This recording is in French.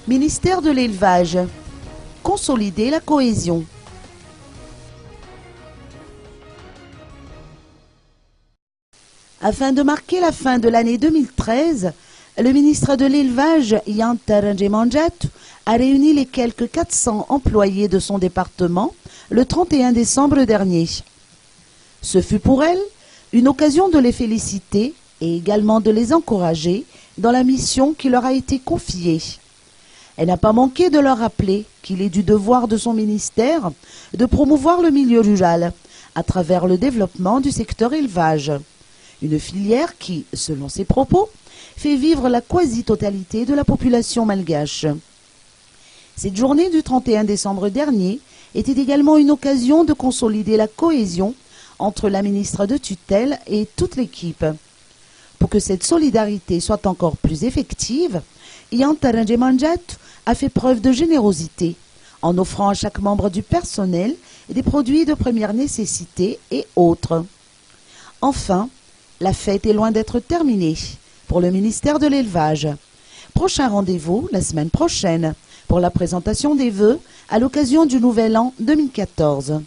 Ministère de l'Élevage. Consolider la cohésion. Afin de marquer la fin de l'année 2013, le ministre de l'Élevage, Yanta Ranjemanjat, a réuni les quelques 400 employés de son département le 31 décembre dernier. Ce fut pour elle une occasion de les féliciter et également de les encourager dans la mission qui leur a été confiée. Elle n'a pas manqué de leur rappeler qu'il est du devoir de son ministère de promouvoir le milieu rural à travers le développement du secteur élevage. Une filière qui, selon ses propos, fait vivre la quasi-totalité de la population malgache. Cette journée du 31 décembre dernier était également une occasion de consolider la cohésion entre la ministre de tutelle et toute l'équipe. Pour que cette solidarité soit encore plus effective, Yanta Ranjemanjat a fait preuve de générosité en offrant à chaque membre du personnel des produits de première nécessité et autres. Enfin, la fête est loin d'être terminée pour le ministère de l'Élevage. Prochain rendez-vous la semaine prochaine pour la présentation des vœux à l'occasion du Nouvel An 2014.